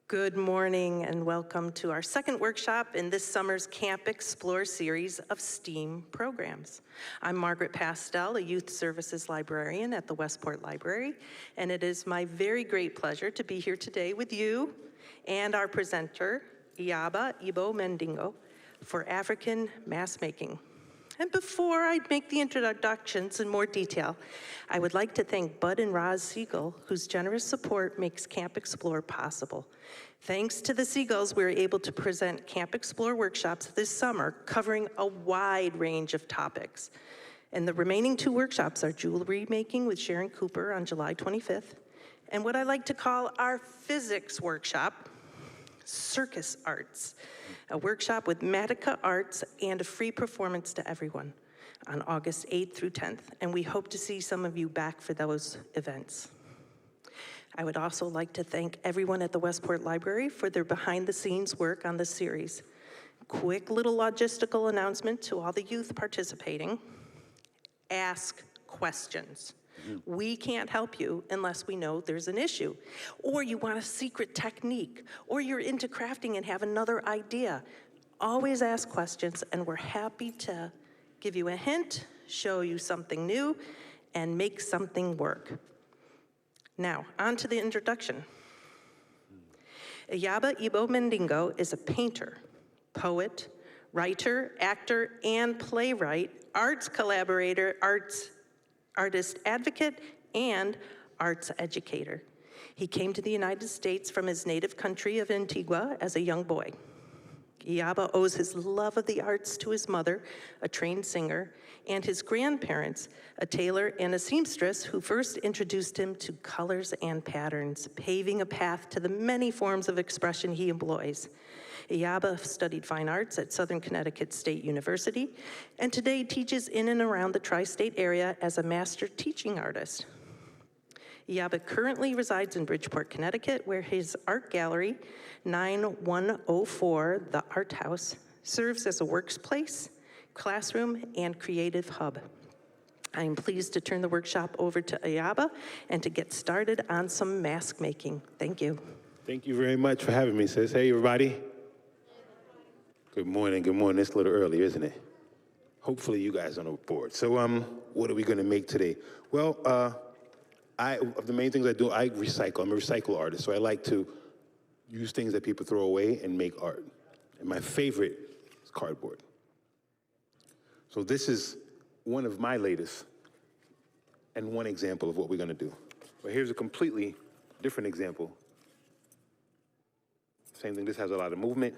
Good morning and welcome to our second workshop in this summer's Camp Explore series of STEAM programs. I'm Margaret Pastel, a youth services librarian at the Westport Library, and it is my very great pleasure to be here today with you and our presenter, Iyaba Ibo Mandingo, for African mass making. And before I make the introductions in more detail, I would like to thank Bud and Roz Siegel, whose generous support makes Camp Explore possible. Thanks to the Siegels, we were able to present Camp Explore workshops this summer covering a wide range of topics. And the remaining two workshops are jewelry making with Sharon Cooper on July 25th, and what I like to call our physics workshop, Circus Arts, a workshop with Matica Arts and a free performance to everyone on August 8th through 10th, and we hope to see some of you back for those events. I would also like to thank everyone at the Westport Library for their behind-the-scenes work on this series. Quick little logistical announcement to all the youth participating. Ask questions. We can't help you unless we know there's an issue, or you want a secret technique, or you're into crafting and have another idea. Always ask questions, and we're happy to give you a hint, show you something new, and make something work. Now, on to the introduction. Iyaba Ibo Mandingo is a painter, poet, writer, actor, and playwright, arts collaborator, artist advocate, and arts educator. He came to the United States from his native country of Antigua as a young boy. Iyaba owes his love of the arts to his mother, a trained singer, and his grandparents, a tailor and a seamstress, who first introduced him to colors and patterns, paving a path to the many forms of expression he employs. Iyaba studied fine arts at Southern Connecticut State University, and today teaches in and around the tri-state area as a master teaching artist. Iyaba currently resides in Bridgeport, Connecticut, where his art gallery, 9104, the Art House, serves as a workspace, classroom, and creative hub. I am pleased to turn the workshop over to Iyaba and to get started on some mask making. Thank you. Thank you very much for having me, sis. Hey, everybody. Good morning, good morning. It's a little early, isn't it? Hopefully you guys are on board. So what are we gonna make today? Well, of the main things I do, I recycle. I'm a recycle artist, so I like to use things that people throw away and make art. And my favorite is cardboard. So this is one of my latest and one example of what we're gonna do. But here's a completely different example. Same thing, this has a lot of movement.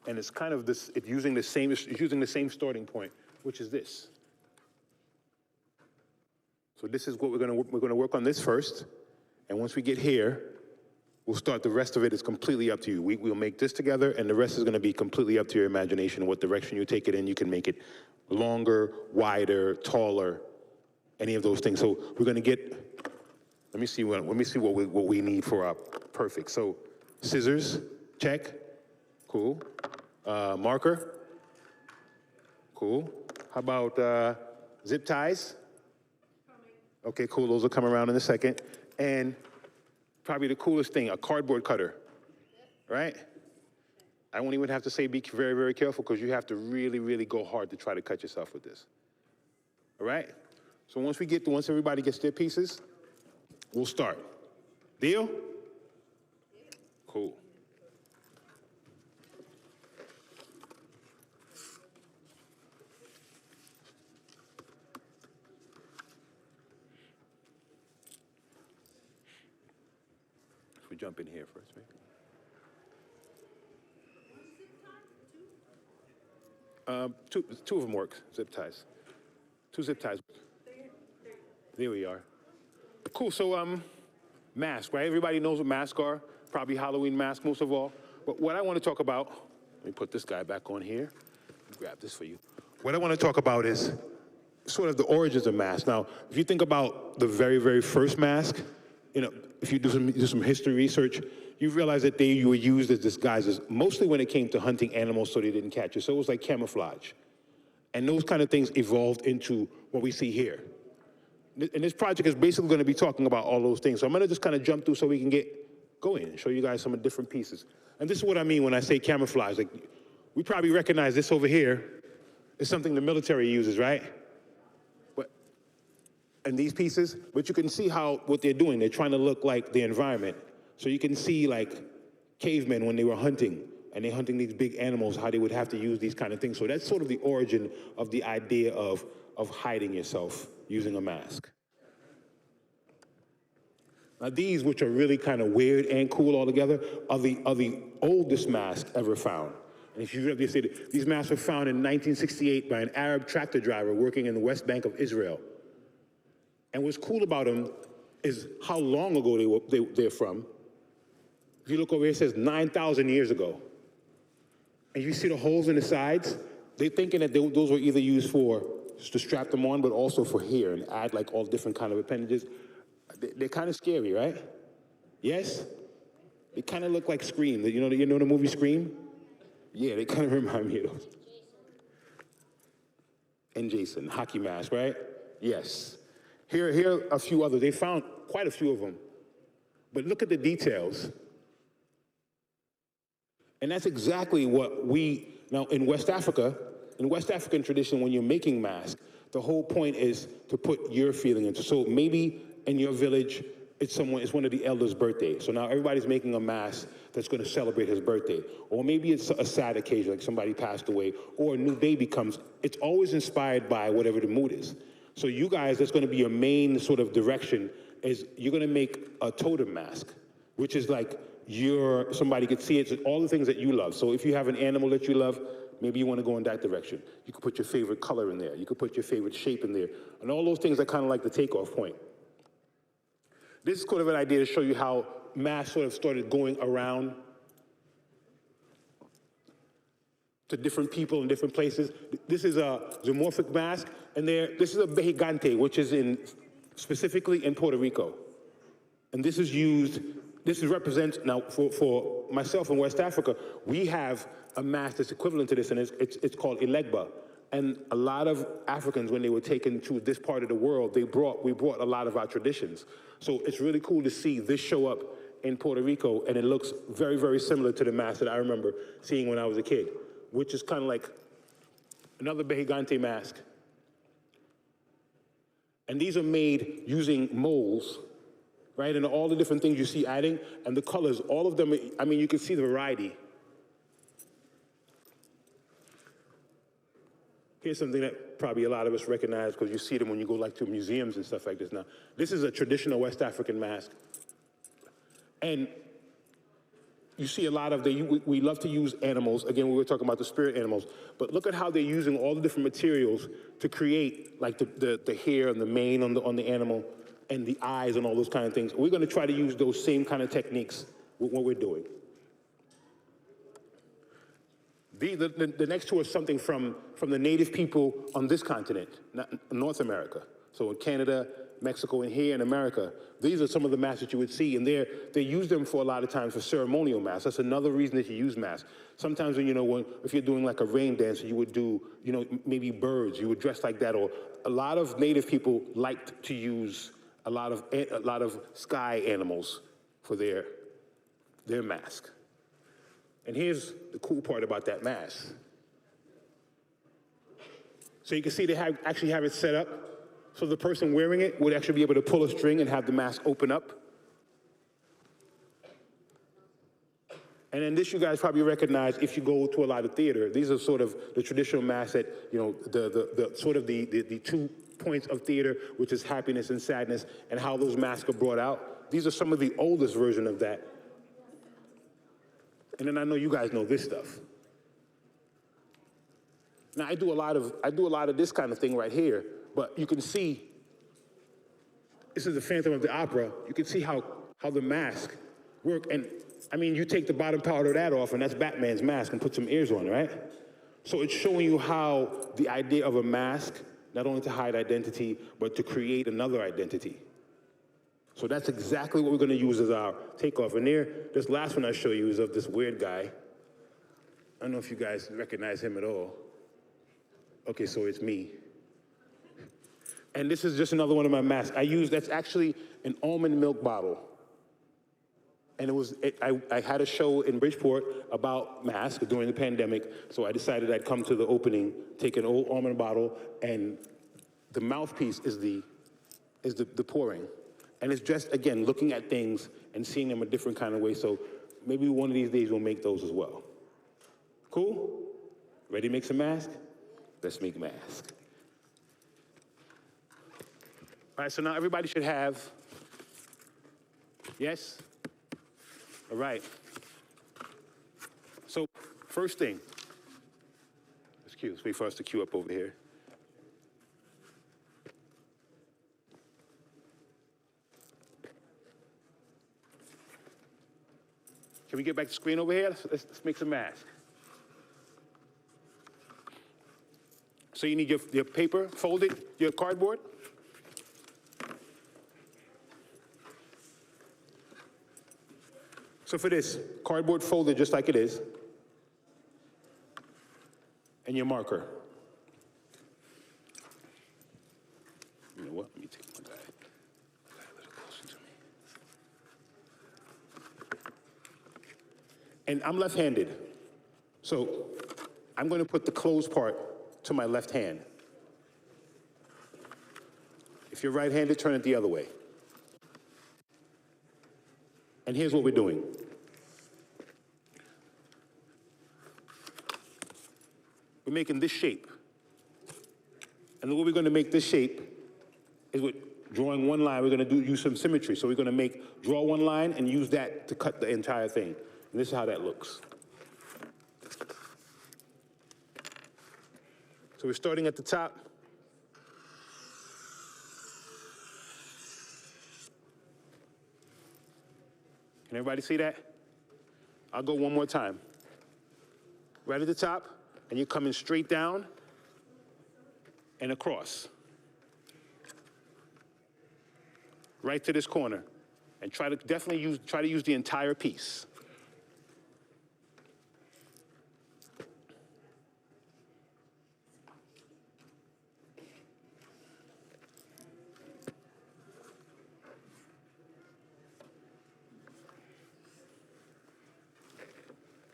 And it's kind of this, it's using the same starting point, which is this. So this is what we're gonna work on this first. And once we get here, we'll start, the rest of it is completely up to you. We'll make this together, and the rest is gonna be completely up to your imagination. What direction you take it in, you can make it longer, wider, taller, any of those things. So we're gonna get, let me see what we need for our perfect. So scissors, check, cool. Marker, cool. How about zip ties? Okay, cool, those will come around in a second. And probably the coolest thing, a cardboard cutter, right? I won't even have to say be very, very careful, because you have to really, really go hard to try to cut yourself with this. All right? So once everybody gets their pieces, we'll start. Deal? Cool. We jump in here first, right? Two of them work, zip ties. 2 zip ties. There we are. Cool, so mask, right? Everybody knows what masks are, probably Halloween mask most of all. But what I want to talk about, let me put this guy back on here. Grab this for you. What I want to talk about is sort of the origins of masks. Now, if you think about the very, very first mask, you know, if you do some history research, you realize that they were used as disguises, mostly when it came to hunting animals so they didn't catch you. So it was like camouflage. And those kind of things evolved into what we see here. And this project is basically going to be talking about all those things. So I'm going to just kind of jump through so we can get go in and show you guys some of the different pieces. And this is what I mean when I say camouflage. Like, we probably recognize this over here is something the military uses, right? And these pieces, but you can see how what they're doing. They're trying to look like the environment. So you can see like cavemen when they were hunting, and they're hunting these big animals, how they would have to use these kind of things. So that's sort of the origin of the idea of hiding yourself using a mask. Now these, which are really kind of weird and cool all together, are the oldest masks ever found. And if you read this, these masks were found in 1968 by an Arab tractor driver working in the West Bank of Israel. And what's cool about them is how long ago they're from. If you look over here, it says 9,000 years ago. And you see the holes in the sides? They're thinking that those were either used for just to strap them on, but also for hair and add like all different kind of appendages. They're kind of scary, right? Yes? They kind of look like Scream. You know the movie Scream? Yeah, they kind of remind me of those. And Jason, hockey mask, right? Yes. Here are a few others. They found quite a few of them. But look at the details. And that's exactly what now in West Africa, in West African tradition, when you're making masks, the whole point is to put your feeling into. So maybe in your village, it's one of the elders' birthday. So now everybody's making a mask that's going to celebrate his birthday. Or maybe it's a sad occasion, like somebody passed away, or a new baby comes. It's always inspired by whatever the mood is. So you guys, that's going to be your main sort of direction, is you're going to make a totem mask, which is like somebody could see it, all the things that you love. So if you have an animal that you love, maybe you want to go in that direction. You could put your favorite color in there. You could put your favorite shape in there. And all those things are kind of like the takeoff point. This is sort of an idea to show you how masks sort of started going around to different people in different places. This is a zoomorphic mask, and this is a gigante, which is specifically in Puerto Rico. And this represents, now for myself in West Africa, we have a mask that's equivalent to this, and it's called Ilegba. And a lot of Africans, when they were taken to this part of the world, we brought a lot of our traditions. So it's really cool to see this show up in Puerto Rico, and it looks very, very similar to the mask that I remember seeing when I was a kid, which is kind of like another gigante mask. And these are made using molds, right? And all the different things you see adding, and the colors, all of them, I mean, you can see the variety. Here's something that probably a lot of us recognize because you see them when you go like to museums and stuff like this now. This is a traditional West African mask. And you see a lot of, we love to use animals. Again, we were talking about the spirit animals, but look at how they're using all the different materials to create like the hair and the mane on the animal and the eyes and all those kind of things. We're gonna try to use those same kind of techniques with what we're doing. The next two are something from the native people on this continent, North America. So in Canada, Mexico, and here in America, these are some of the masks that you would see, and they use them for a lot of times for ceremonial masks. That's another reason that you use masks. Sometimes if you're doing like a rain dance, you would do, maybe birds, you would dress like that, or a lot of native people liked to use a lot of sky animals for their mask. And here's the cool part about that mask. So you can see they actually have it set up so the person wearing it would actually be able to pull a string and have the mask open up. And then this you guys probably recognize if you go to a lot of theater. These are sort of the traditional masks that, the 2 points of theater, which is happiness and sadness, and how those masks are brought out. These are some of the oldest version of that. And then I know you guys know this stuff. Now I do a lot of this kind of thing right here, but you can see, this is the Phantom of the Opera. You can see how the mask work. And I mean, you take the bottom part of that off and that's Batman's mask and put some ears on, right? So it's showing you how the idea of a mask, not only to hide identity, but to create another identity. So that's exactly what we're going to use as our takeoff. And this last one I show you is of this weird guy. I don't know if you guys recognize him at all. Okay, so it's me. And this is just another one of my masks. That's actually an almond milk bottle. And I had a show in Bridgeport about masks during the pandemic, so I decided I'd come to the opening, take an old almond bottle, and the mouthpiece is the pouring. And it's just, again, looking at things and seeing them a different kind of way, so maybe one of these days we'll make those as well. Cool? Ready to make some masks? Let's make masks. All right, so now everybody should have, yes? All right. So, first thing, let's wait for us to queue up over here. Can we get back to screen over here? Let's make some masks. So you need your paper folded, your cardboard. So for this, cardboard folded just like it is, and your marker. You know what? Let me take my guy a little closer to me. And I'm left-handed, so I'm going to put the closed part to my left hand. If you're right-handed, turn it the other way. And here's what we're doing. We're making this shape. And the way we're going to make this shape is with drawing one line. We're going to use some symmetry. So we're going to draw one line and use that to cut the entire thing. And this is how that looks. So we're starting at the top. Can everybody see that? I'll go one more time. Right at the top, and you're coming straight down and across. Right to this corner. And try to use the entire piece.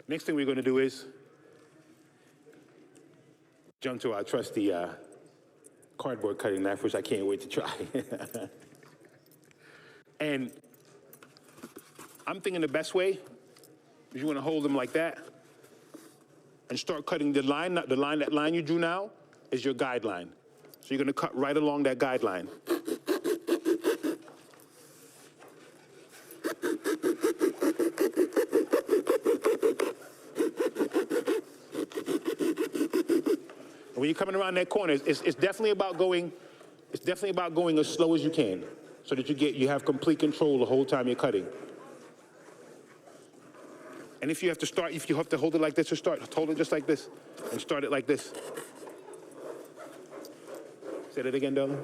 Next thing we're going to do is jump to our trusty cardboard cutting knife, which I can't wait to try. And I'm thinking the best way is you want to hold them like that and start cutting the line. That line you drew now is your guideline. So you're going to cut right along that guideline. When you're coming around that corner, it's definitely about going as slow as you can, so that you have complete control the whole time you're cutting. And if you have to hold it like this, hold it just like this, and start it like this. Say that again, darling.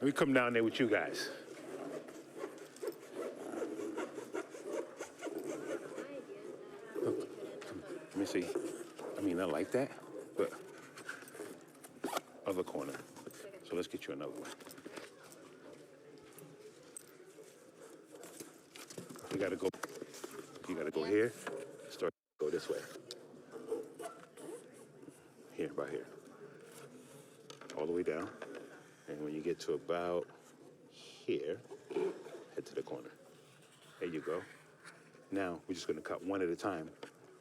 Let me come down there with you guys. Let me see. I mean, not like that, but other corner. So let's get you another one. You gotta go here, start go this way. Here, about here. All the way down. And when you get to about here, head to the corner. There you go. Now, we're just gonna cut one at a time,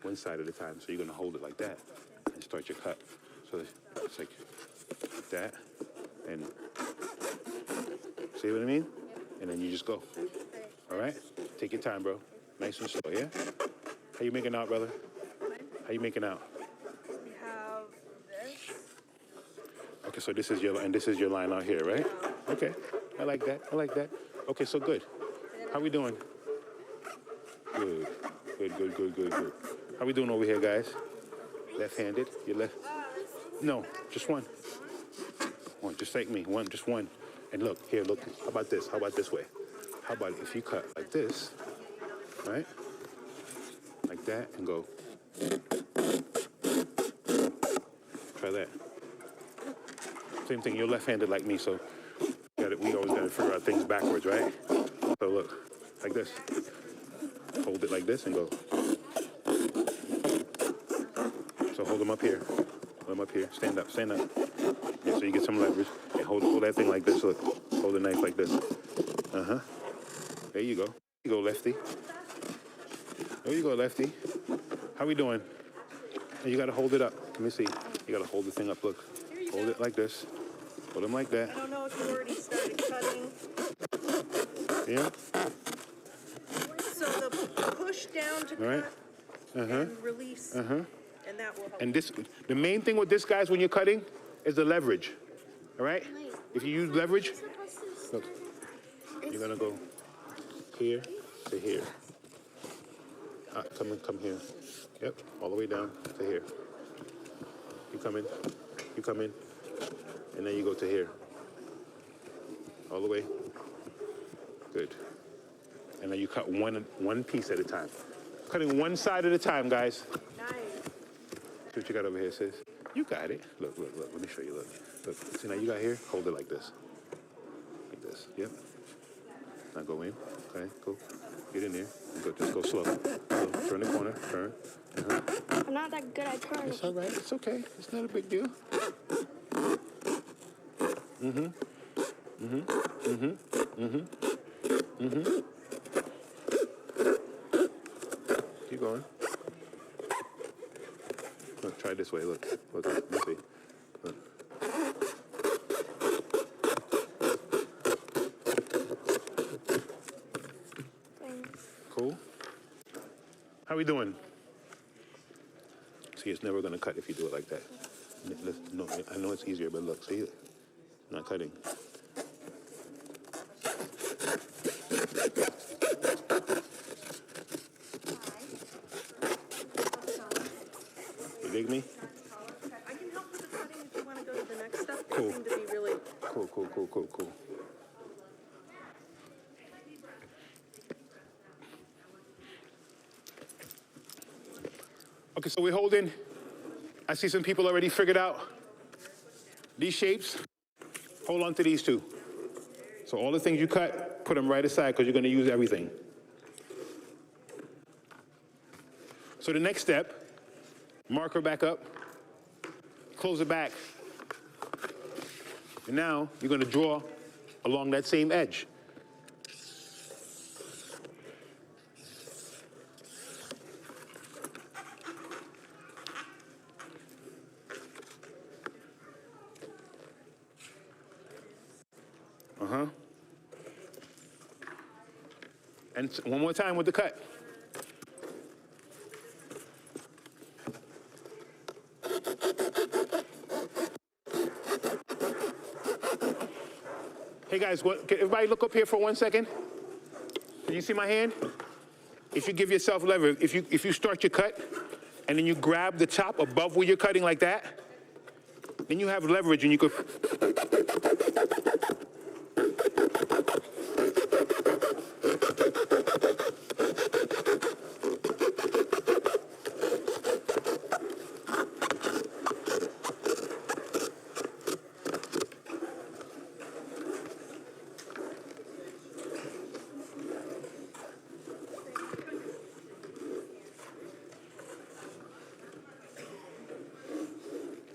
one side at a time. So you're gonna hold it like that and start your cut. So it's like that, and see what I mean? And then you just go. All right? Take your time, bro. Nice and slow, yeah? How you making out, brother? How you making out? We have this. Okay, so this is your line out here, right? Okay, I like that. Okay, so good. How we doing? Good. How we doing over here, guys? Left-handed? You're left. No, just one. One, just like me, one, just one. And look, here, look, how about this? How about this way? How about if you cut like this, right? Like that, and go. Try that. Same thing, you're left-handed like me, so we always gotta figure out things backwards, right? So look, like this. Hold it like this and go. So hold them up here. Hold them up here. Stand up, stand up. Yeah, so you get some leverage. And hold that thing like this. Look, hold the knife like this. Uh-huh. There you go. There you go, lefty. There you go, lefty. How we doing? You gotta hold it up. Let me see. You gotta hold the thing up, look. Hold it like this. Hold them like that. I don't know if you already started cutting. Yeah. So the push down to All right. cut and release, and that will help. And this, the main thing with this, guys, when you're cutting, is the leverage. All right? If you use leverage, look, you're gonna go here to here. Come here. Yep, all the way down to here. You come in, and then you go to here. All the way. Good. And then you cut one piece at a time. Cutting one side at a time, guys. Nice. See what you got over here, sis? You got it. Look. Let me show you. Look. See, now you got here? Hold it like this. Like this. Yep. Now go in. Okay, cool. Get in there. Just go slow. Turn the corner. Turn. I'm not that good at turning. It's all right. It's okay. It's not a big deal. Keep going. Look, try this way. Look. Let me see. Look. Cool. How we doing? See, it's never going to cut if you do it like that. No, I know it's easier, but look, see, not cutting. You dig me? I can help with the cutting if you want to go to the next step. Cool. They seem to be really Cool. Okay, so we're holding. I see some people already figured out these shapes. Hold on to these two. So all the things you cut, put them right aside because you're going to use everything. So the next step, marker back up, close it back. And now you're going to draw along that same edge. And one more time with the cut. Hey guys, can everybody look up here for 1 second? Can you see my hand? If you give yourself leverage, if you start your cut and then you grab the top above where you're cutting like that, then you have leverage and you could.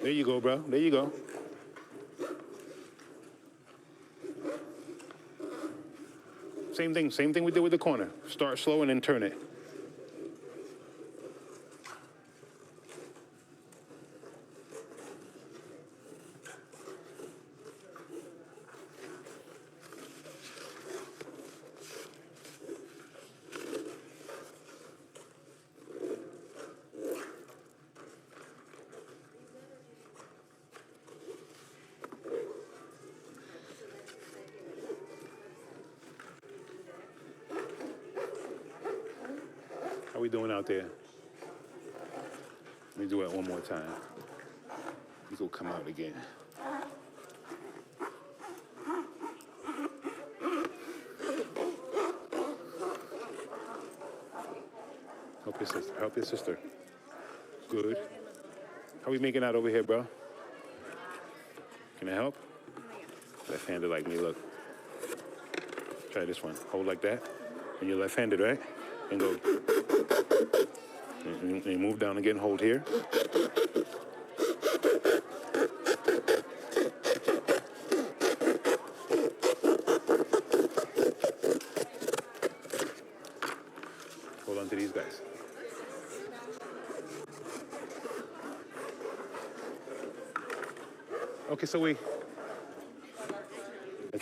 There you go, bro. There you go. Same thing we did with the corner. Start slow and then turn it. How we doing out there? Let me do it one more time. These will come out again. Help your sister. Help your sister. Good. How we making out over here, bro? Can I help? Left-handed like me, look. Try this one. Hold like that. And you're left-handed, right? And go. And move down again, hold here. Hold on to these guys. Okay, so let's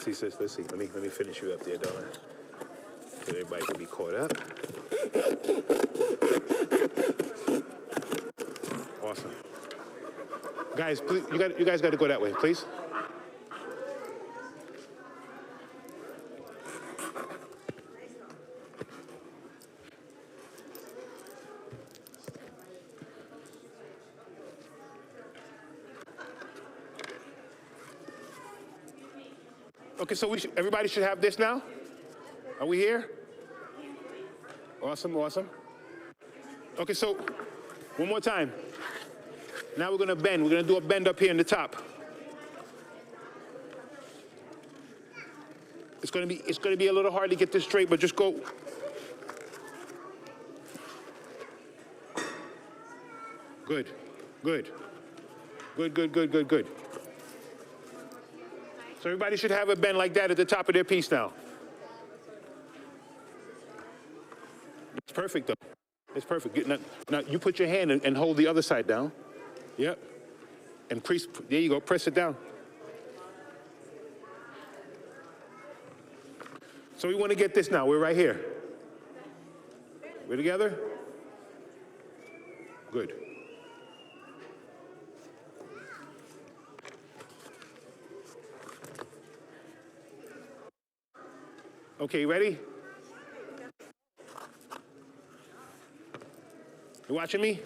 see, sis, let's see. Let me finish you up there, darling. So everybody can be caught up. Awesome. Guys, please, you guys got to go that way, please. Okay, so everybody should have this now? Are we here? Awesome, awesome. Okay, so one more time. Now we're gonna bend. We're gonna do a bend up here in the top. It's gonna be a little hard to get this straight, but just go. Good, good. Good, good, good, good, good. So everybody should have a bend like that at the top of their piece now. It's perfect though. It's perfect. Now you put your hand and hold the other side down. Yep. And press, there you go, press it down. So we want to get this now. We're right here. We're together? Good. Okay, ready? You watching me?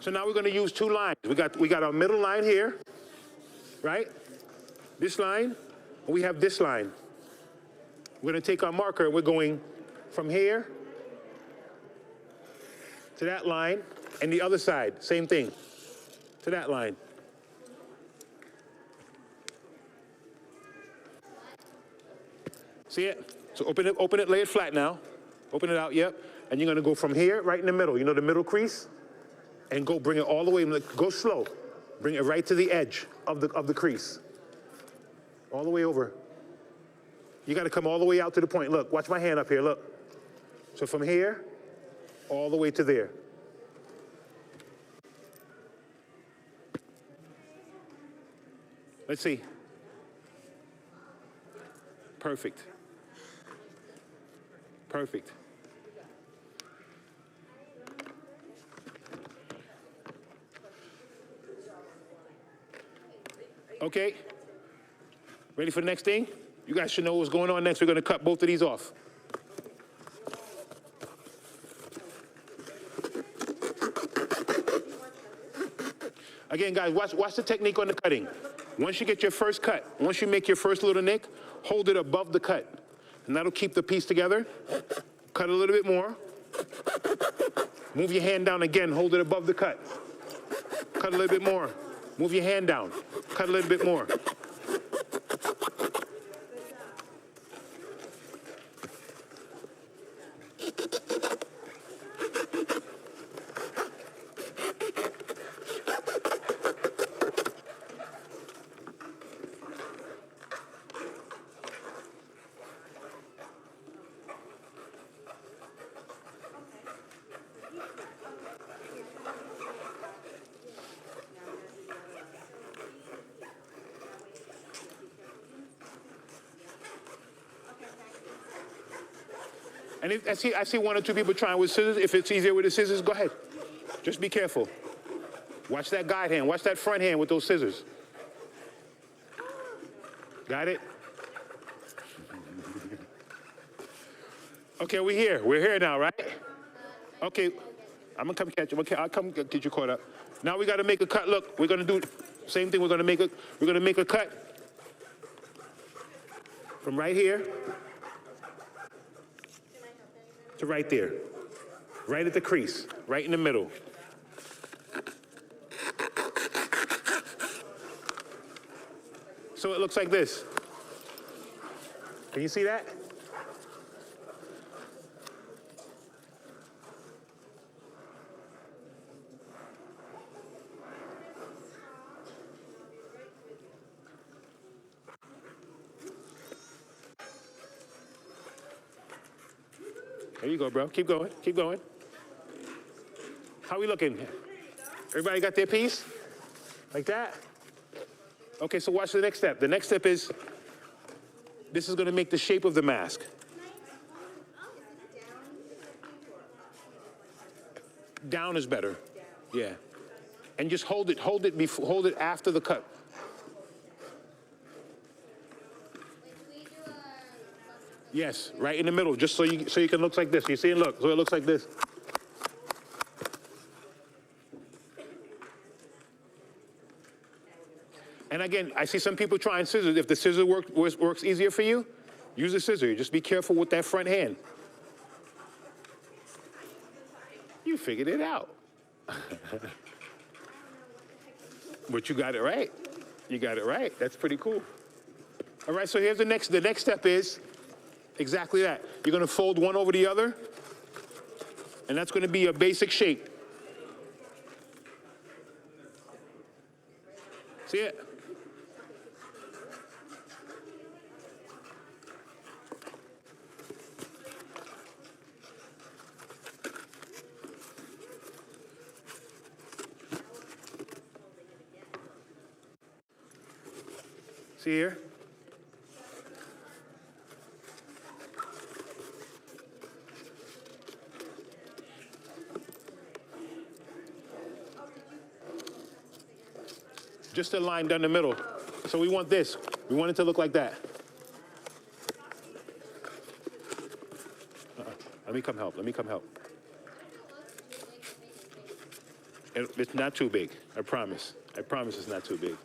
So now we're going to use two lines. We got our middle line here, right? This line, and we have this line. We're going to take our marker and we're going from here to that line, and the other side, same thing, to that line. See it? So open it, lay it flat now. Open it out, yep. And you're gonna go from here, right in the middle, you know the middle crease? And go bring it all the way, go slow. Bring it right to the edge of the crease. All the way over. You gotta come all the way out to the point. Look, watch my hand up here, look. So from here, all the way to there. Let's see. Perfect. Perfect. Okay. Ready for the next thing? You guys should know what's going on next. We're going to cut both of these off. Again, guys, watch the technique on the cutting. Once you get your first cut, once you make your first little nick, hold it above the cut. And that'll keep the piece together. Cut a little bit more. Move your hand down again, hold it above the cut. Cut a little bit more. Move your hand down. Cut a little bit more. And if I see one or two people trying with scissors. If it's easier with the scissors, go ahead. Just be careful. Watch that guide hand. Watch that front hand with those scissors. Got it? Okay, we're here. We're here now, right? Okay, I'm gonna come catch you. Okay, I'll come get you caught up. Now we gotta make a cut. Look, we're gonna do Same thing, we're gonna make a cut from right here to right there. Right at the crease, right in the middle. So it looks like this. Can you see that? There you go, bro. Keep going. Keep going. How we looking? Everybody got their piece? Like that? Okay, so watch the next step. The next step is, this is gonna make the shape of the mask. Down is better. Yeah. And just hold it after the cut. Yes, right in the middle, just so you can look like this. You see it? Look, so it looks like this. And again, I see some people trying scissors. If the scissor works easier for you, use a scissor. Just be careful with that front hand. You figured it out. But you got it right. You got it right. That's pretty cool. All right, so here's the next step is exactly that. You're gonna fold one over the other, and that's gonna be your basic shape. See it? See here? Just a line down the middle. So we want this. We want it to look like that. Let me come help. Let me come help. It's not too big. I promise. I promise it's not too big.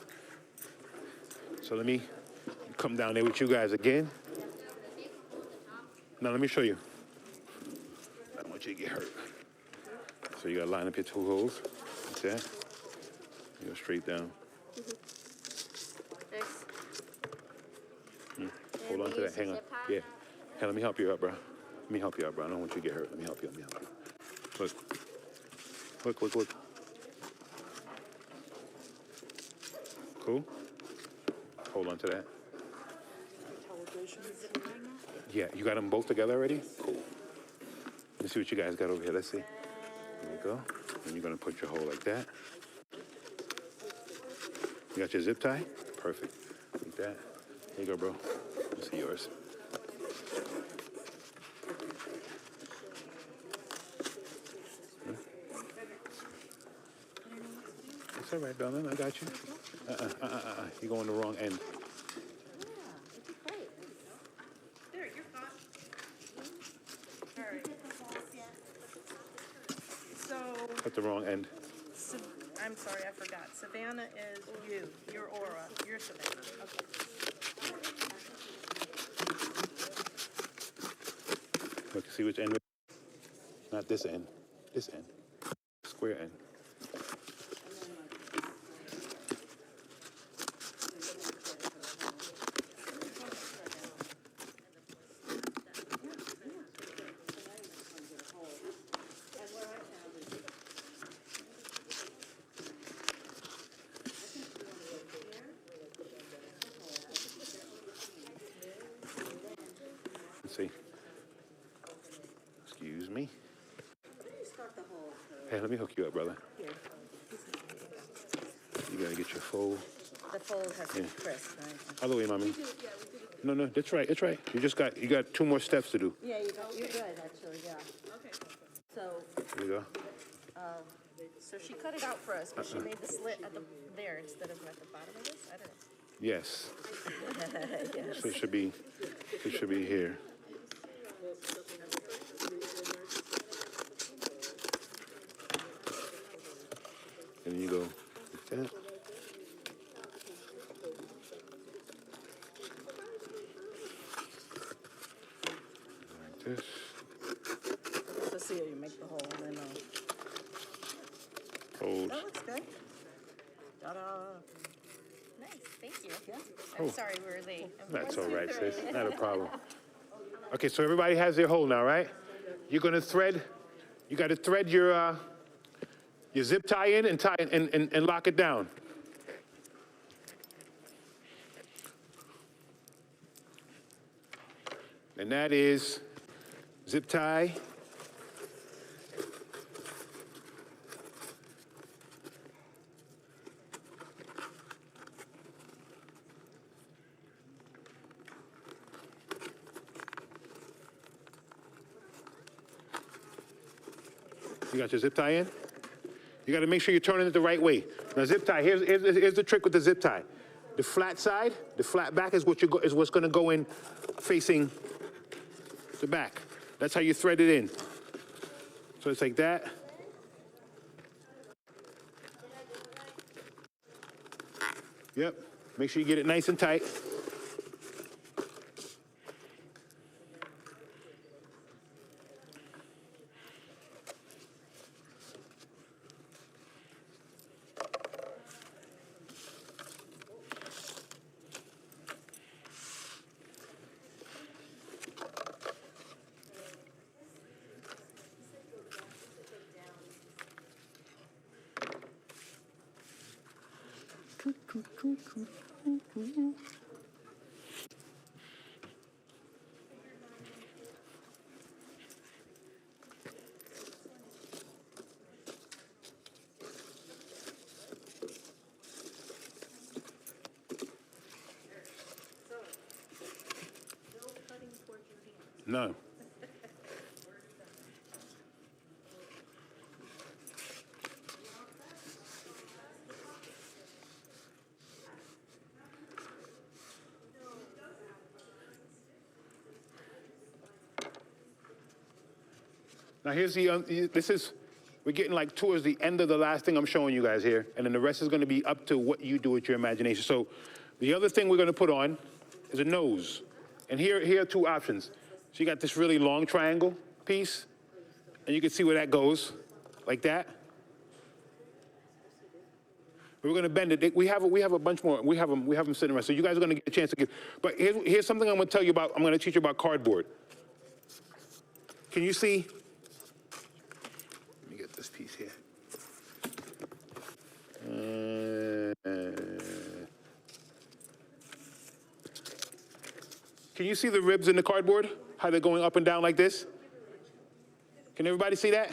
So let me come down there with you guys again. Now let me show you. I don't want you to get hurt. So you gotta line up your two holes. Like that. You go straight down. Hold on to that. Hang on. Yeah. Hey, let me help you out, bro. Let me help you out, bro. I don't want you to get hurt. Let me help you. Let me help you. Look. Look, look, look. Cool? Hold on to that. Yeah, you got them both together already? Cool. Let's see what you guys got over here. Let's see. There you go. And you're gonna put your hole like that. You got your zip tie? Perfect. Like that. There you go, bro. Let's see yours. It's all right, darling. I got you. You're going the wrong end. There, you're fine. All right. So, At the wrong end. I'm sorry, I forgot. Savannah is you. You're Aura. You're Savannah. Okay. Look, see which end? Not this end. This end. Square end. Let's see. Excuse me. Hey, let me hook you up, brother. You gotta get your fold. The fold has to be crisp, right? All the way, mommy. No, that's right. It's right. You got 2 more steps to do. Yeah, you're good, actually, yeah. Okay. So, There you go. So she cut it out for us, but she made the slit at there instead of at the bottom of this? I don't know. Yes. yes. So it should be here. And then you go like that. Ta-da. Nice, thank you. Oh. I'm sorry we were late. That's all right, sis. Not a problem. Okay, so everybody has their hole now, right? You're gonna thread. You got to thread your zip tie in and tie and lock it down. And that is zip tie. You got your zip tie in? You got to make sure you're turning it the right way. Now, zip tie, here's the trick with the zip tie. The flat side, the flat back is what's going to go in facing the back. That's how you thread it in. So it's like that. Yep. Make sure you get it nice and tight. No. Now here's we're getting like towards the end of the last thing I'm showing you guys here, and then the rest is gonna be up to what you do with your imagination. So the other thing we're gonna put on is a nose. And here are two options. So you got this really long triangle piece, and you can see where that goes, like that. We're gonna bend it. We have a bunch more. We have them sitting around. So you guys are gonna get a chance to get. But here's something I'm gonna tell you about. I'm gonna teach you about cardboard. Can you see? Let me get this piece here. Can you see the ribs in the cardboard? How they're going up and down like this? Can everybody see that?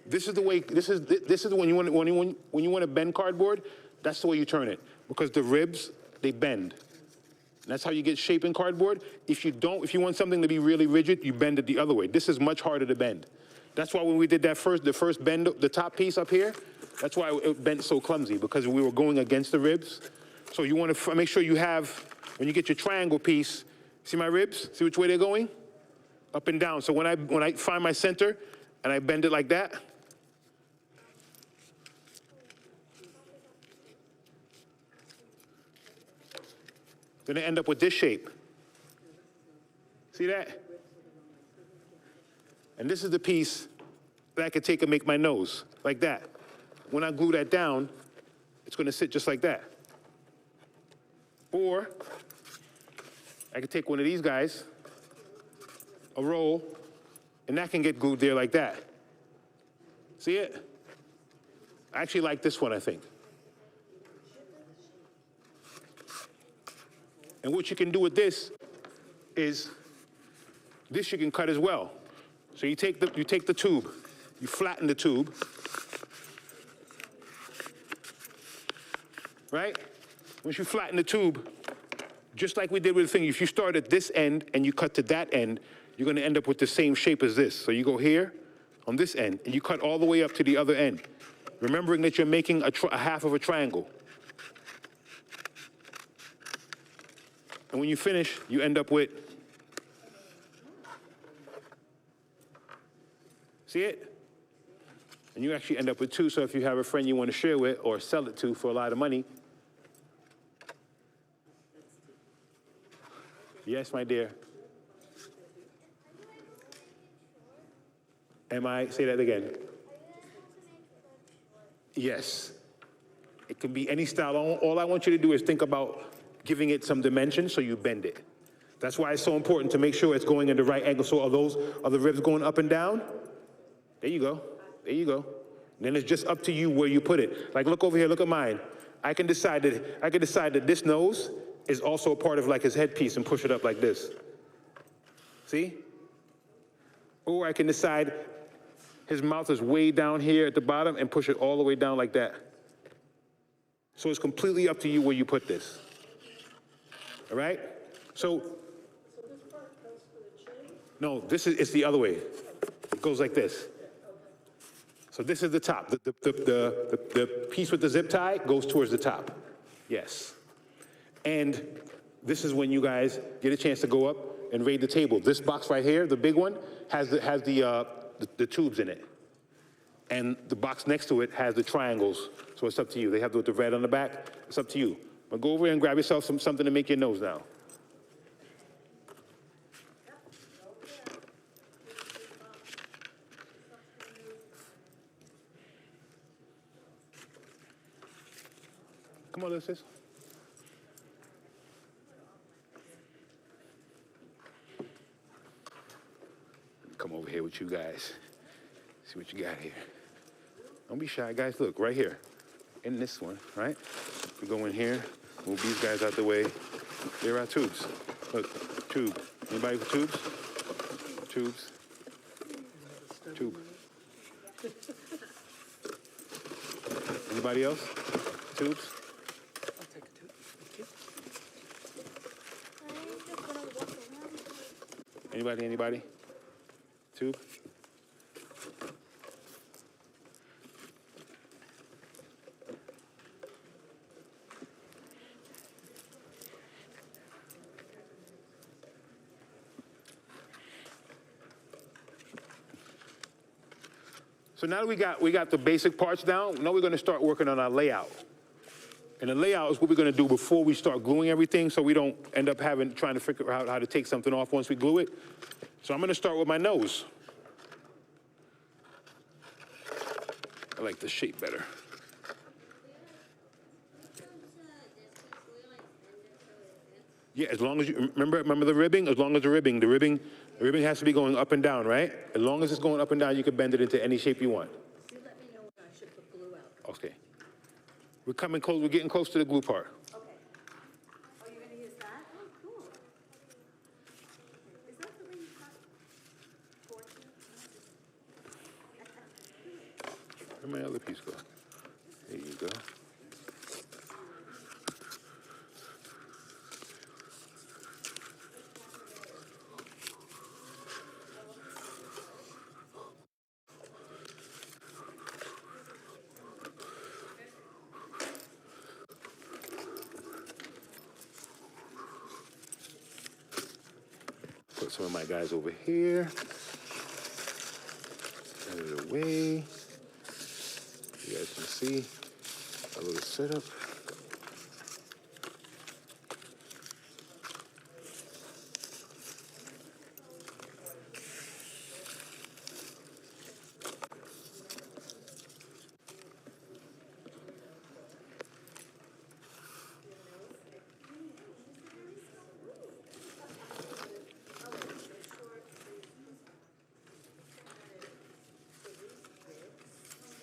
This is the way. This is when you want to bend cardboard. That's the way you turn it, because the ribs, they bend. And that's how you get shape in cardboard. If you want something to be really rigid, you bend it the other way. This is much harder to bend. That's why when we did the first bend, the top piece up here, that's why it bent so clumsy, because we were going against the ribs. So you want to make sure you have, when you get your triangle piece, see my ribs? See which way they're going? Up and down. So when I find my center and I bend it like that, then I end up with this shape. See that? And this is the piece that I could take and make my nose, like that. When I glue that down, it's gonna sit just like that. Or I could take one of these guys, a roll, and that can get glued there like that. See it? I actually like this one, I think. And what you can do with this is, this you can cut as well. So you take the tube, you flatten the tube, right? Once you flatten the tube, just like we did with the thing, if you start at this end and you cut to that end, you're gonna end up with the same shape as this. So you go here on this end and you cut all the way up to the other end, remembering that you're making a half of a triangle. And when you finish, you end up with, see it? And you actually end up with two, so if you have a friend you want to share with or sell it to for a lot of money. Yes, my dear. Say that again. Yes. It can be any style. All I want you to do is think about giving it some dimension so you bend it. That's why it's so important to make sure it's going in the right angle. So are the ribs going up and down? There you go. There you go. Then it's just up to you where you put it. Like, look over here, look at mine. I can decide that this nose is also a part of like his headpiece and push it up like this. See? Or I can decide his mouth is way down here at the bottom and push it all the way down like that. So it's completely up to you where you put this. All right? So this part goes for the chin? no, it's the other way. It goes like this. So this is the top. The piece with the zip tie goes towards the top. Yes. And this is when you guys get a chance to go up and raid the table. This box right here, the big one, has the tubes in it. And the box next to it has the triangles. So it's up to you. They have the red on the back. It's up to you. But go over here and grab yourself something to make your nose now. Come on, little sis. Come over here with you guys. See what you got here. Don't be shy, guys. Look, right here. In this one, right? We go in here, move these guys out the way. There are tubes. Look, tube. Anybody with tubes? Tubes. Tube. Anybody else? Tubes? I'll take a tube. Thank you. I'm just gonna walk around. Anybody? Tube? So now that we got the basic parts down, now we're going to start working on our layout. And the layout is what we're going to do before we start gluing everything, so we don't end up trying to figure out how to take something off once we glue it. So I'm going to start with my nose. I like the shape better. Yeah, as long as you remember the ribbing. As long as the ribbing has to be going up and down, right? As long as it's going up and down, you can bend it into any shape you want. You let me know when I should put glue out. Okay. We're coming close. We're getting close to the glue part. Okay. Oh, you're gonna use that? Oh, cool. Is that the way you cut portions? Where'd my other piece go? There you go. Put some of my guys over here. Out of the way. You guys can see a little setup.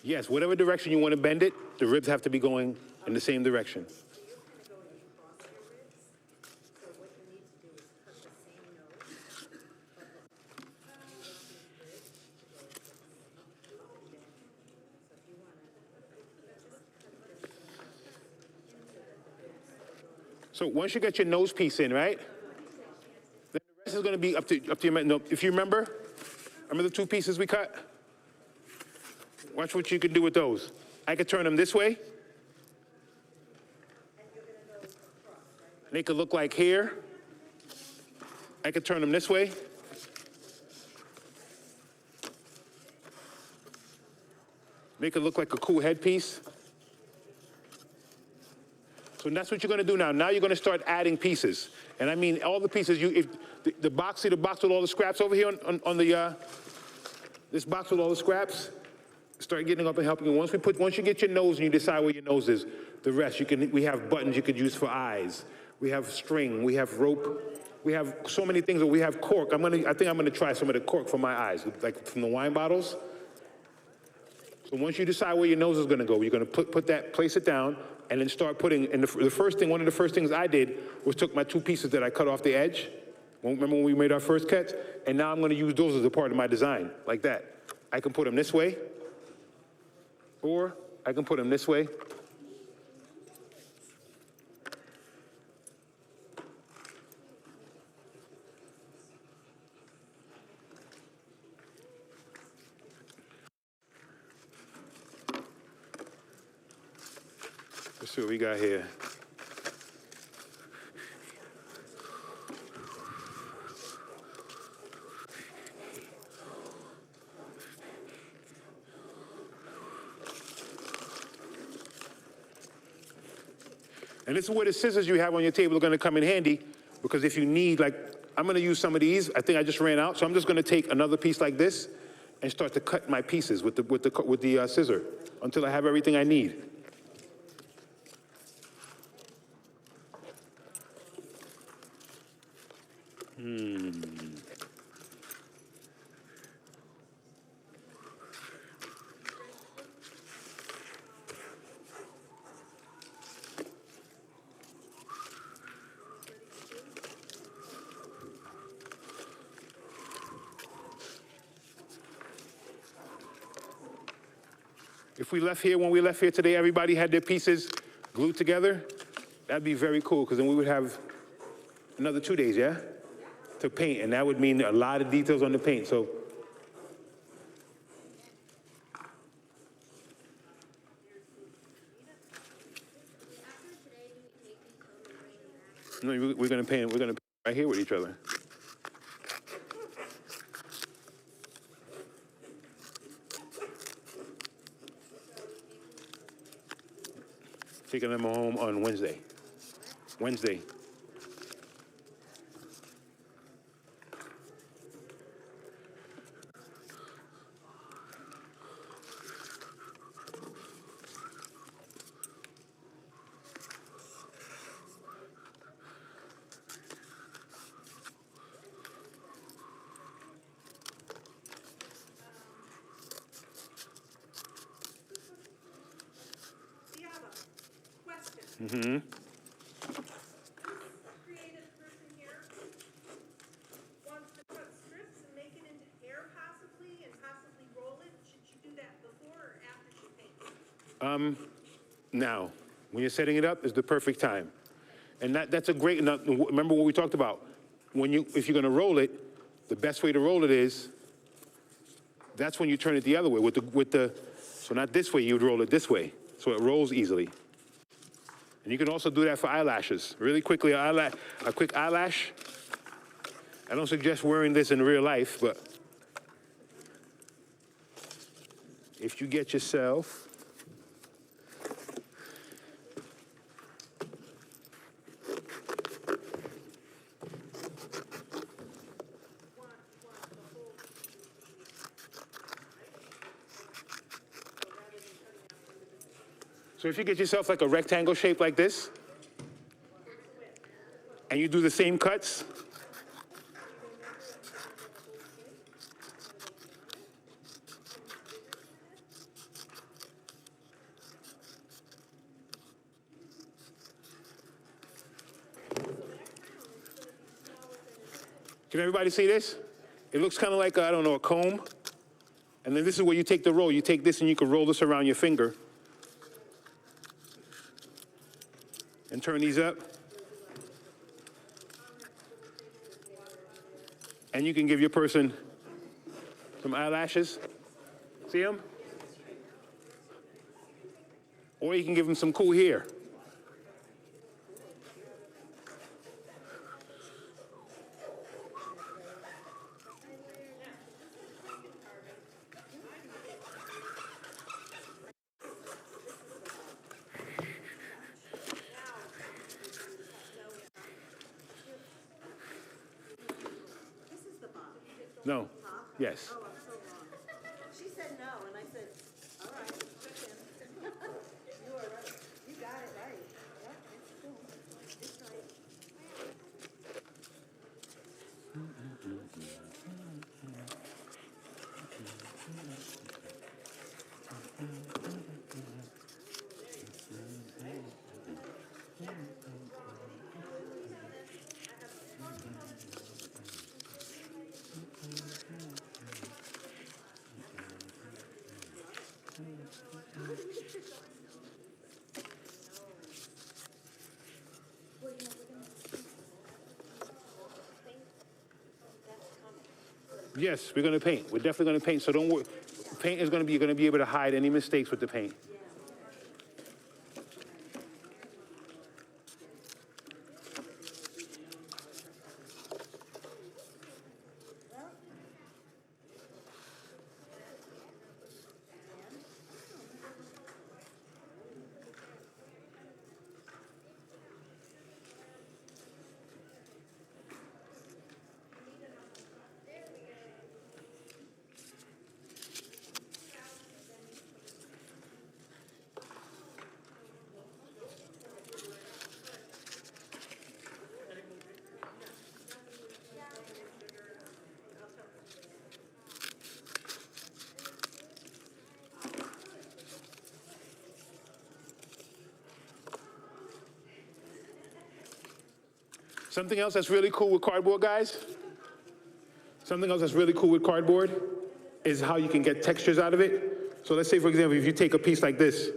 Yes, whatever direction you want to bend it, the ribs have to be going in the same direction. So once you get your nose piece in, right? Then the rest is going to be up to your, no, if you remember the two pieces we cut? Watch what you can do with those. I could turn them this way. They could look like here. I could turn them this way. Make it look like a cool headpiece. So that's what you're going to do now. Now you're going to start adding pieces. And I mean all the pieces. If the box, see the box with all the scraps over here on the, this box with all the scraps? start getting up and helping you. Once you get your nose and you decide where your nose is, the rest we have buttons you could use for eyes. We have string, we have rope, we have so many things. We have cork. I think I'm gonna try some of the cork for my eyes, like from the wine bottles. So once you decide where your nose is gonna go, you're gonna place it down, and then start putting, and one of the first things I did was took my 2 pieces that I cut off the edge. Remember when we made our first cuts? And now I'm gonna use those as a part of my design, like that. I can put them this way, or I can put them this way. Let's see what we got here. And this is where the scissors you have on your table are going to come in handy, because if you need, like, I'm going to use some of these. I think I just ran out, so I'm just going to take another piece like this and start to cut my pieces with the scissor until I have everything I need. If we left here, when we left here today, everybody had their pieces glued together, that'd be very cool, because then we would have another 2 days, yeah? To paint, and that would mean a lot of details on the paint, so. No, we're gonna paint right here with each other. Taking them home on Wednesday. Mm-hmm. Creative person here wants to cut strips and make it into hair possibly, and possibly roll it. Should you do that before or after she paints? Now, when you're setting it up is the perfect time. And that's a great, remember what we talked about. If you're gonna roll it, the best way to roll it is, that's when you turn it the other way, so not this way, you would roll it this way, so it rolls easily. And you can also do that for eyelashes. Really quickly, a quick eyelash. I don't suggest wearing this in real life, but if you get yourself So if you get yourself like a rectangle shape like this, and you do the same cuts, can everybody see this? It looks kind of like, I don't know, a comb. And then this is where you take the roll. You take this and you can roll this around your finger. And turn these up. And you can give your person some eyelashes. See them? Or you can give them some cool hair. This is the bottom. No. Yes. Oh, I'm so wrong. She said no, and I said, Yes, we're going to paint. We're definitely going to paint, so don't worry. Paint is going to be, you're going to be able to hide any mistakes with the paint. Something else that's really cool with cardboard, guys? Something else that's really cool with cardboard is how you can get textures out of it. So let's say, for example, if you take a piece like this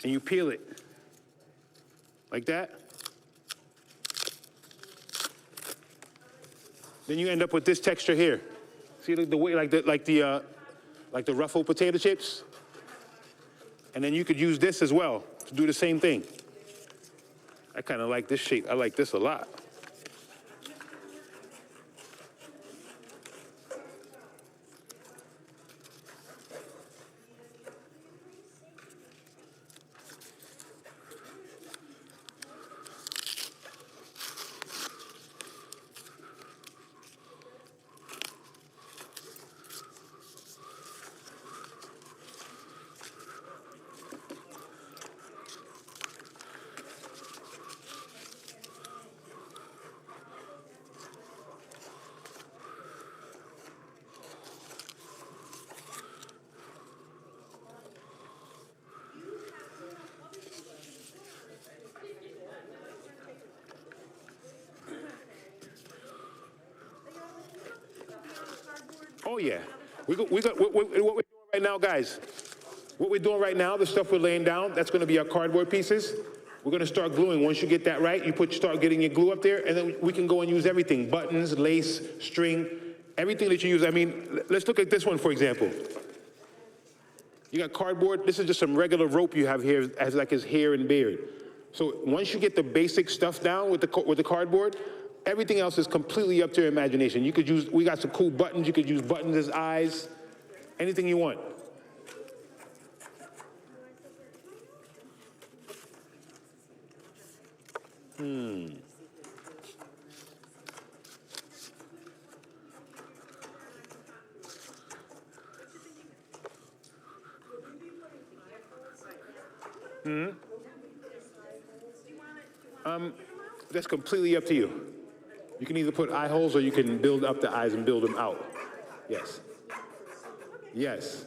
and you peel it like that, then you end up with this texture here. See the way, like the ruffled potato chips? And then you could use this as well to do the same thing. I kind of like this shape. I like this a lot. Oh yeah, what we're doing right now, guys. What we're doing right now, the stuff we're laying down, that's going to be our cardboard pieces. We're going to start gluing. Once you get that right, you start getting your glue up there, and then we can go and use everything: buttons, lace, string, everything that you use. I mean, let's look at this one for example. You got cardboard. This is just some regular rope you have here, as like his hair and beard. So once you get the basic stuff down with the cardboard, everything else is completely up to your imagination. You could use, we got some cool buttons. You could use buttons as eyes, anything you want. That's completely up to you. You can either put eye holes or you can build up the eyes and build them out. Yes. Yes.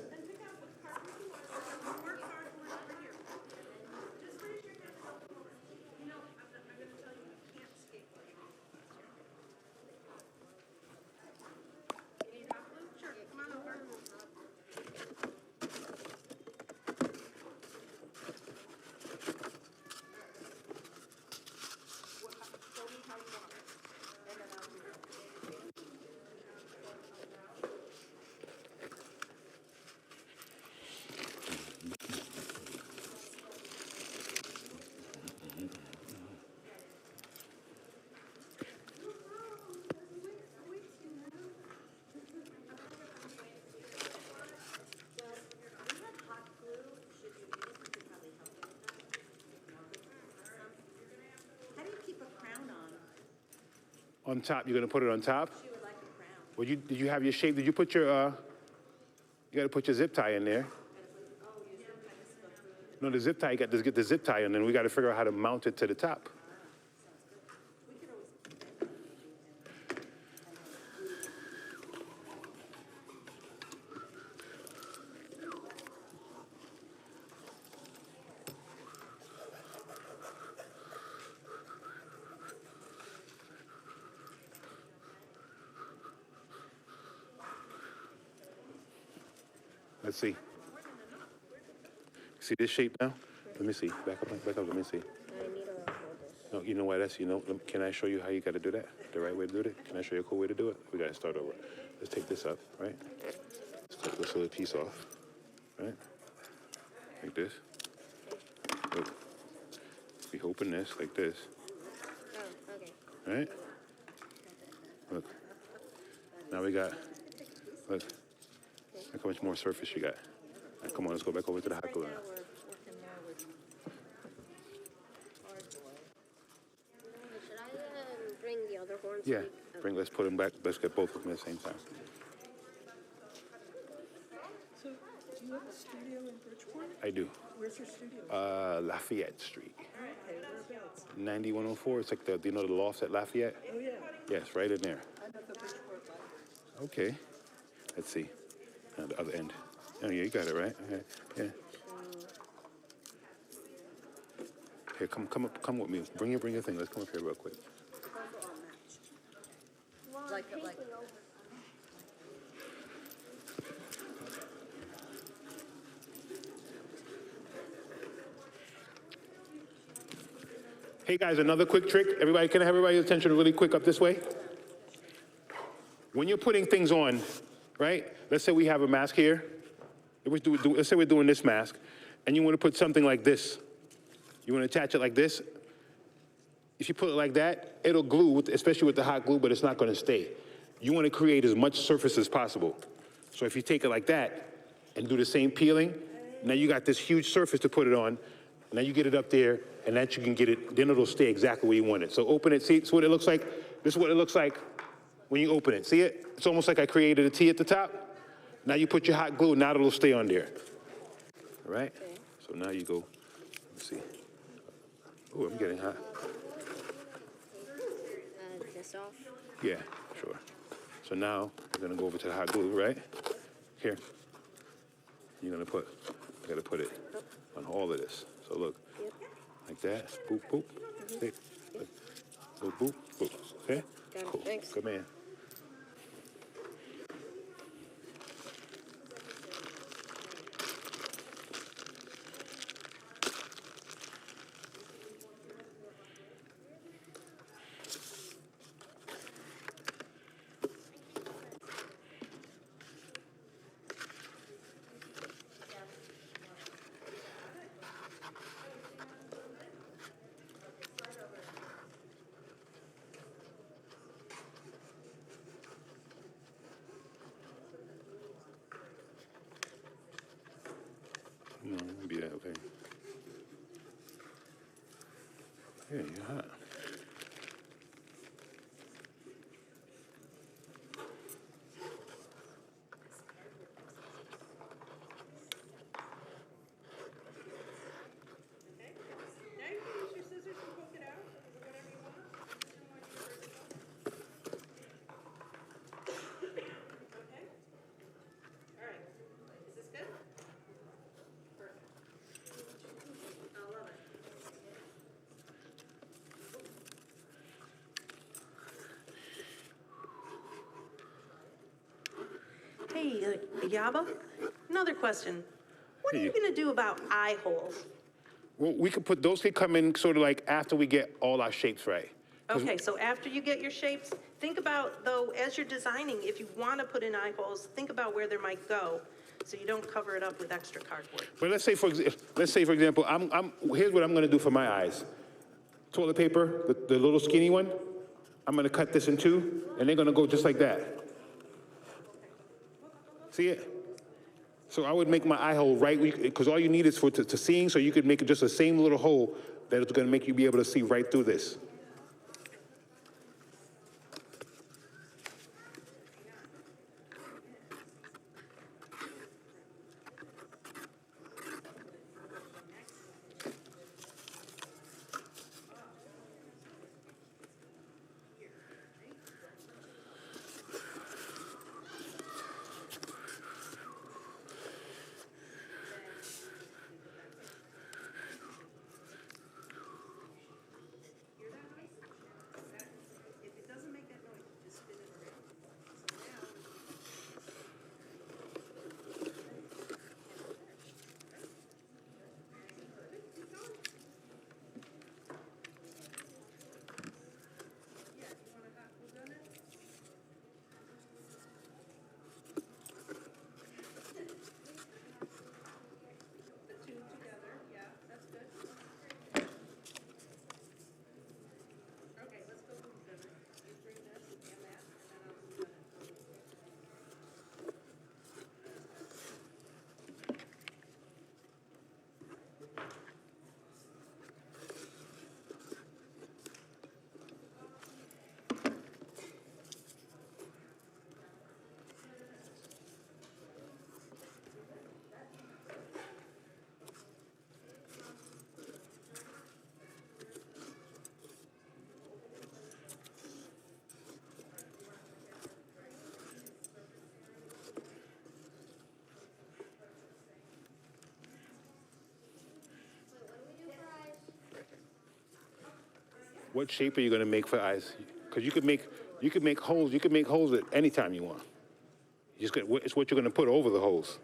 How do you keep a crown on? On top, you're gonna put it on top? She would like a crown. Well, did you have your shape? Did you put your, you gotta put your zip tie in there. No, the zip tie, you got to get the zip tie in, and we gotta figure out how to mount it to the top. Let's see. See this shape now? Let me see. Back up, let me see. I need to hold this. No, you know why that's, can I show you how you gotta do that? The right way to do it? Can I show you a cool way to do it? We gotta start over. Let's take this up, right? Let's take this little piece off, right? Like this. Look. We open this like this, Oh, okay. right? Look. Now we got, look how much more surface you got. Now, come on, let's go back over to the hot glue. Now we're working more with hardboard. Should I bring the other horns? Yeah, let's put them back. Let's get both of them at the same time. So, do you have a studio in Bridgeport? I do. Where's your studio? Lafayette Street. Okay, whereabouts? 9104, it's like the lofts at Lafayette? Oh, yeah. Yes, right in there. I know the Bridgeport line. Okay. Let's see. The other end. Oh, yeah, you got it, right? Okay. Yeah. Here, come with me. Bring your thing. Let's come up here real quick. Like. Hey guys, another quick trick. Everybody, can I have everybody's attention really quick up this way? When you're putting things on, right? Let's say we have a mask here. Let's say we're doing this mask, and you want to put something like this. You want to attach it like this. If you put it like that, it'll glue, especially with the hot glue, but it's not going to stay. You want to create as much surface as possible. So if you take it like that and do the same peeling, now you got this huge surface to put it on. Now you get it up there, and that you can get it, then it'll stay exactly where you want it. So open it, see what it looks like? This is what it looks like when you open it. See it? It's almost like I created a T at the top. Now you put your hot glue, now it'll stay on there. All right? Okay. So now you go, let's see. Oh, I'm getting hot. This off. Yeah, sure. So now we're gonna go over to the hot glue, right? Here. You're gonna gotta put it on all of this. So look, like that, boop, boop. See? Boop, boop, boop, okay? Got it, Cool, thanks. good man. No, it won't be that, okay. Yeah, you're hot. Now you can use your scissors to poke it out, or whatever you want. Okay? All right. Is this good? Perfect. I love it. Hey, Iyaba, another question. What are you Hey. gonna do about eye holes? Well, those could come in sort of like after we get all our shapes right. 'Cause Okay, so after you get your shapes, think about, though, as you're designing, if you want to put in eye holes, think about where they might go, so you don't cover it up with extra cardboard. But let's say for example, here's what I'm gonna do for my eyes. Toilet paper, the little skinny one, I'm gonna cut this in two, and they're gonna go just like that. See it? So I would make my eye hole right, because all you need is to seeing, so you could make it just the same little hole that it's gonna make you be able to see right through this. What shape are you gonna make for eyes? Because you could make holes. You could make holes at any time you want. It's what you're gonna put over the holes.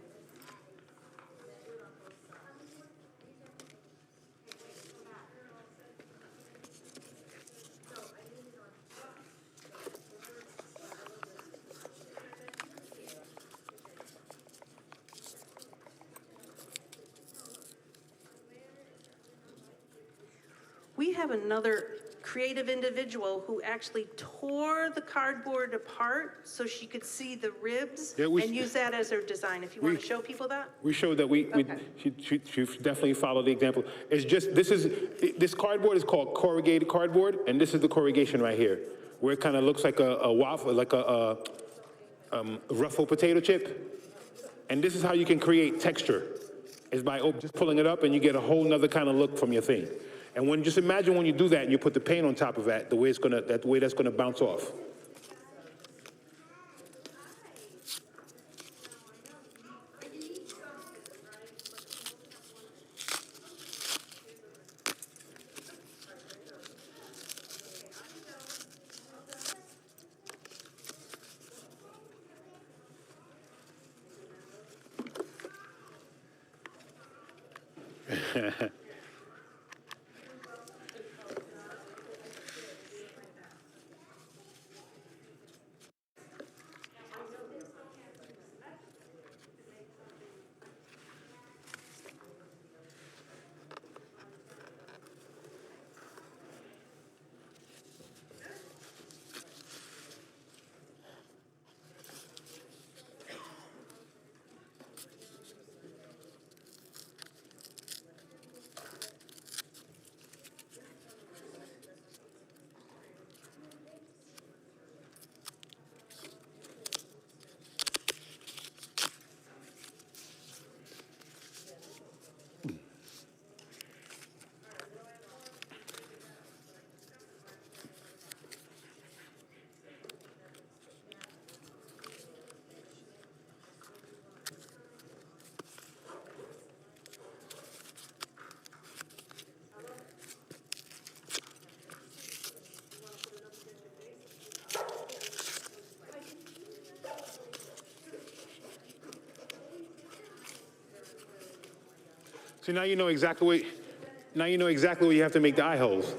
We have another creative individual who actually tore the cardboard apart so she could see the ribs Yeah, and use that as her design. If you want to show people that? We showed that she definitely followed the example. It's just, this cardboard is called corrugated cardboard, and this is the corrugation right here, where it kind of looks like a waffle, like a ruffled potato chip. And this is how you can create texture, is by just pulling it up and you get a whole nother kind of look from your thing. And just imagine when you do that and you put the paint on top of that, the way that's gonna bounce off. So now you know exactly where you have to make the eye holes.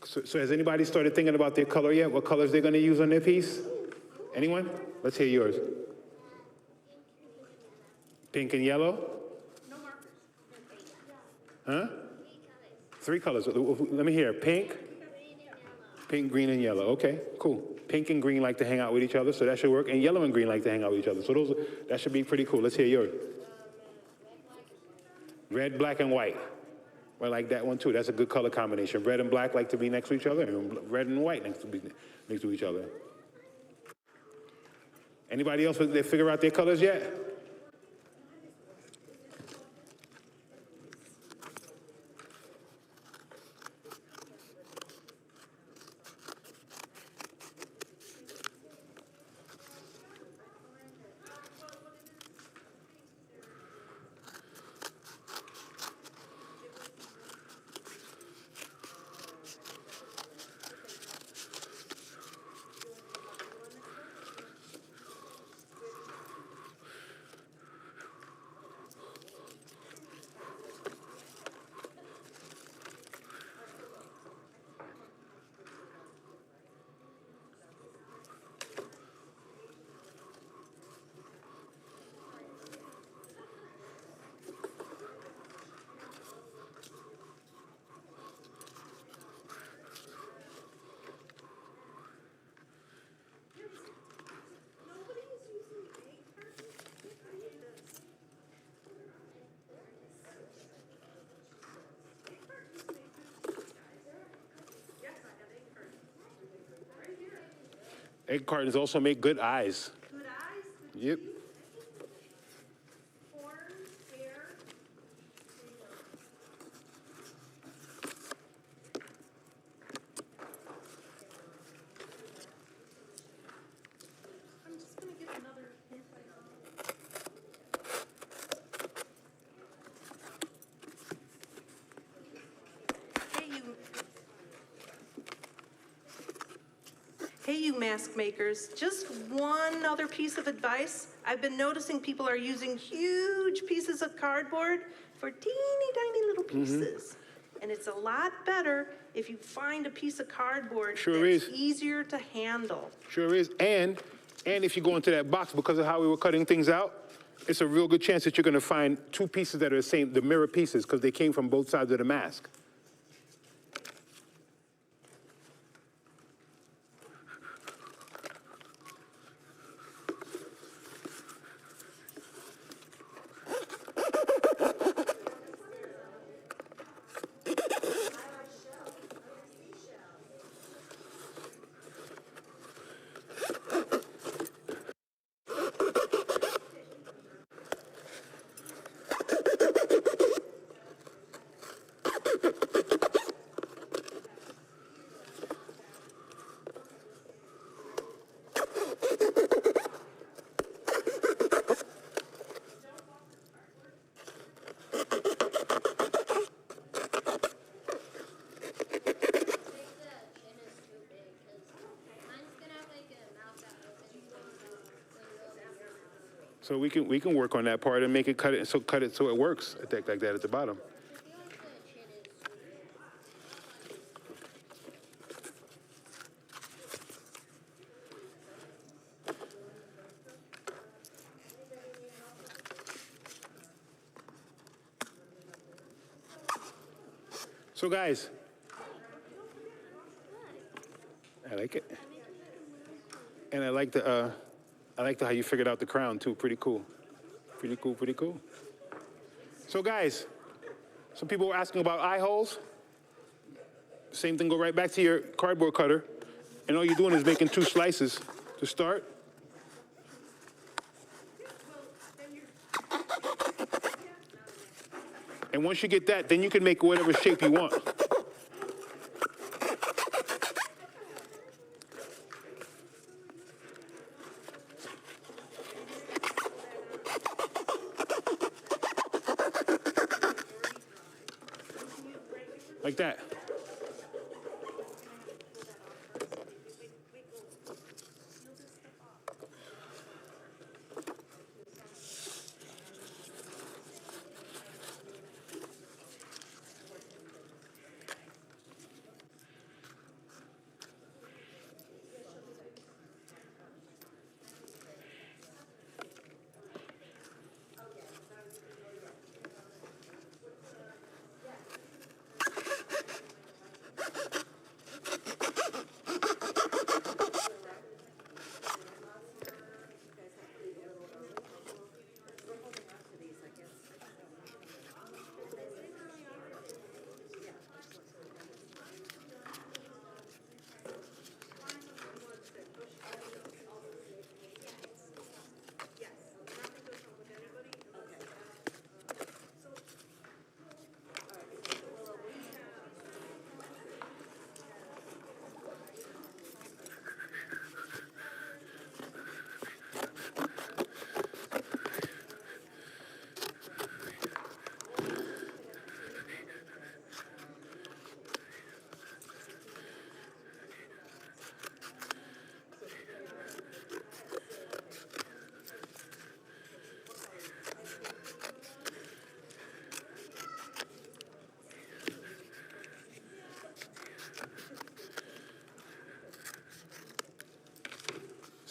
So has anybody started thinking about their color yet? What colors they're going to use on their piece? Anyone? Let's hear yours. Pink and yellow? No markers. Huh? 3 colors. Let me hear. Pink? Pink, green, and yellow. Okay, cool. Pink and green like to hang out with each other, so that should work. And yellow and green like to hang out with each other. So that should be pretty cool. Let's hear yours. Red, black, and white. I like that one too. That's a good color combination. Red and black like to be next to each other, and red and white next to each other. Anybody else, they figure out their colors yet? Egg cartons also make good eyes. Good eyes, good Yep. corn, hair. I'm just gonna get another hint. Hey, you mask makers, just one other piece of advice. I've been noticing people are using huge pieces of cardboard for teeny tiny little pieces. And it's a lot better if you find a piece of cardboard Sure that's is. easier to handle. Sure is. And if you go into that box, because of how we were cutting things out, it's a real good chance that you're going to find 2 pieces that are the same, the mirror pieces, because they came from both sides of the mask. So we can work on that part and make it cut it so it works like that at the bottom. So guys, I like it, and I like the how you figured out the crown too. Pretty cool. Pretty cool, pretty cool. So guys, some people were asking about eye holes. Same thing, go right back to your cardboard cutter. And all you're doing is making 2 slices to start. And once you get that, then you can make whatever shape you want. Like that.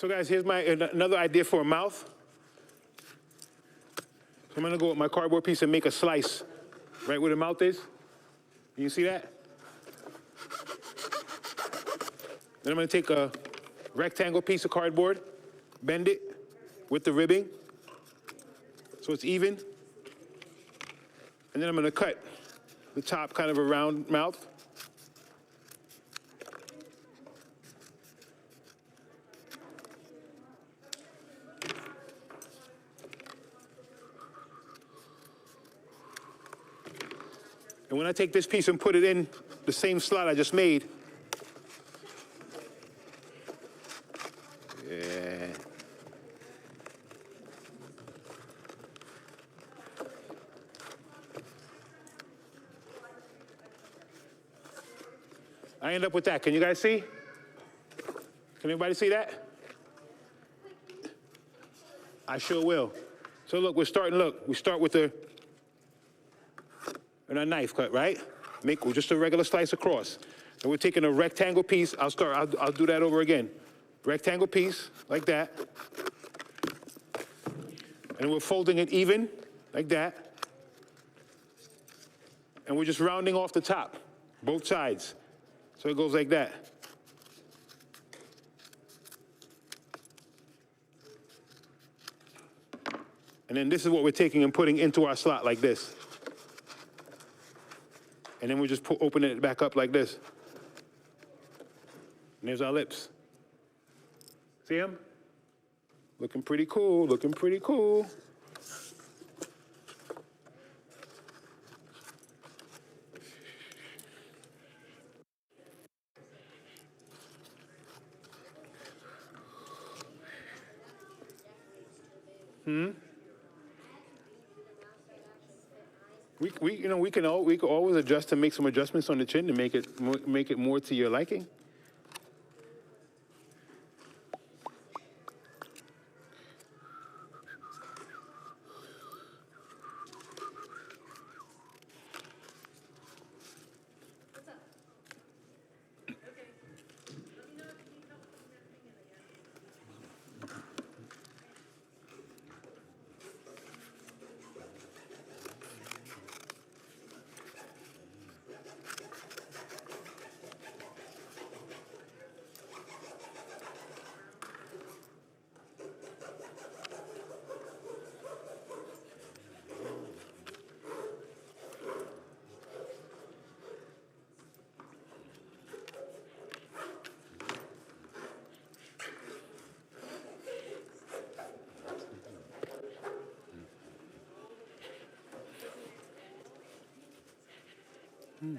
So guys, here's another idea for a mouth. So I'm gonna go with my cardboard piece and make a slice right where the mouth is. You see that? Then I'm gonna take a rectangle piece of cardboard, bend it with the ribbing so it's even. And then I'm gonna cut the top kind of a round mouth. And when I take this piece and put it in the same slot I just made, yeah. I end up with that. Can you guys see? Can anybody see that? I sure will. So look, we start with and a knife cut, right? Make just a regular slice across. And we're taking a rectangle piece. I'll do that over again. Rectangle piece, like that. And we're folding it even, like that. And we're just rounding off the top, both sides. So it goes like that. And then this is what we're taking and putting into our slot like this. And then we're just opening it back up like this. And there's our lips. See them? Looking pretty cool, looking pretty cool. We can always adjust and make some adjustments on the chin to make it more to your liking. You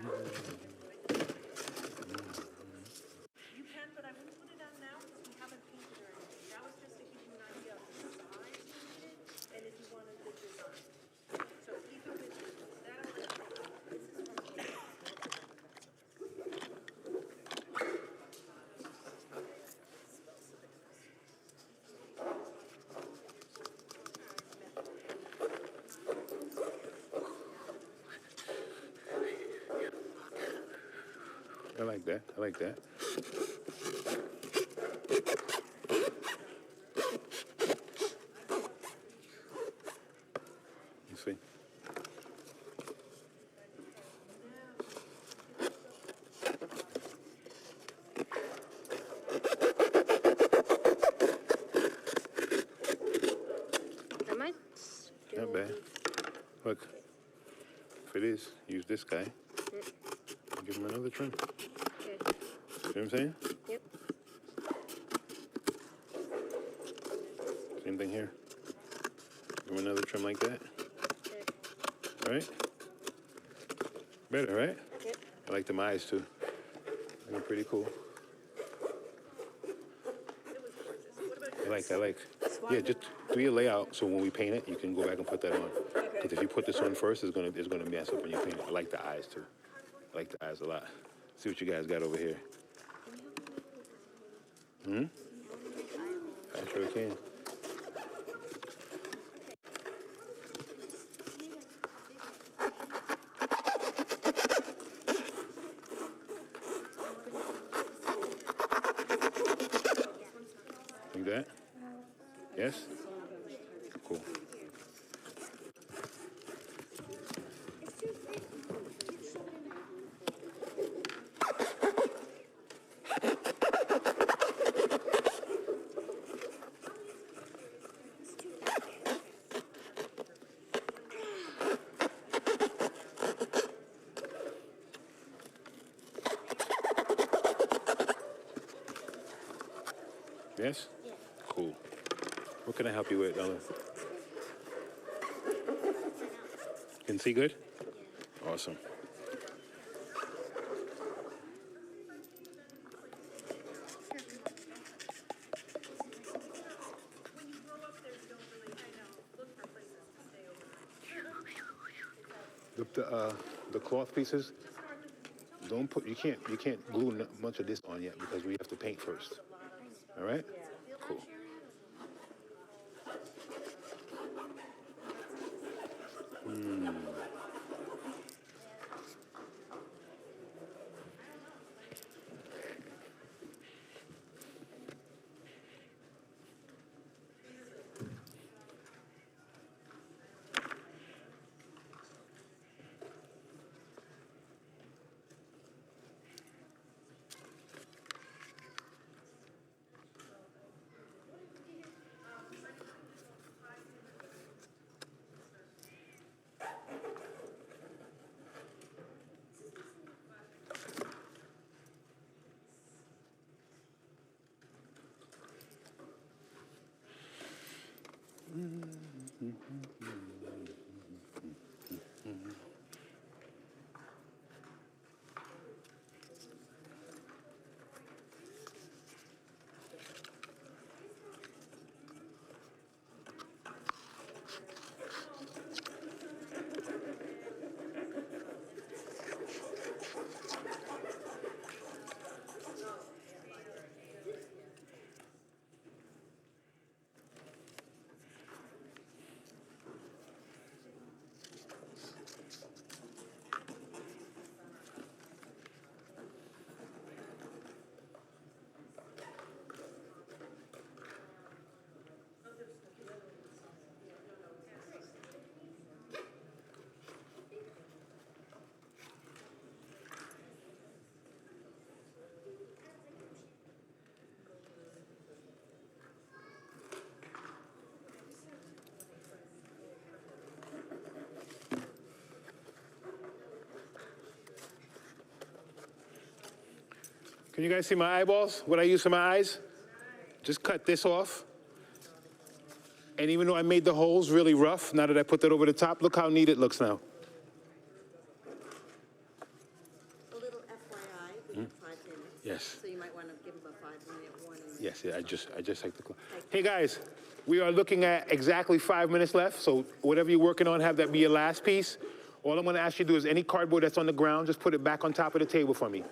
can, but I wouldn't put it on now because we haven't painted or anything. That was just to give you an idea of the size you needed and if you wanted the design. So even with that, this is from I like that. I like that. You see? Am I? Not bad. Look, if it is, use this guy. Give him another trim. Okay. See what I'm saying? Yep. Same thing here. Give him another trim like that. Okay. All right? Better, right? Yep. I like them eyes too. They're pretty cool. I like. Yeah, just do your layout so when we paint it, you can go back and put that on. Because if you put this on first, it's gonna mess up when you paint it. I like the eyes too. I like the eyes a lot. See what you guys got over here. I sure can. Like that? Yes? Cool. Yes? Cool. What can I help you with, Ellen? Can see good? Awesome. The cloth pieces, don't put, you can't glue much of this on yet because we have to paint first. All right? Cool. Can you guys see my eyeballs? What I use for my eyes? Just cut this off. And even though I made the holes really rough, now that I put that over the top, look how neat it looks now. A little FYI, we have 5 minutes. Yes. So you might want to give them a 5-minute warning. Yes, yeah, I just like to. Hey guys, we are looking at exactly 5 minutes left, so whatever you're working on, have that be your last piece. All I'm gonna ask you to do is any cardboard that's on the ground, just put it back on top of the table for me.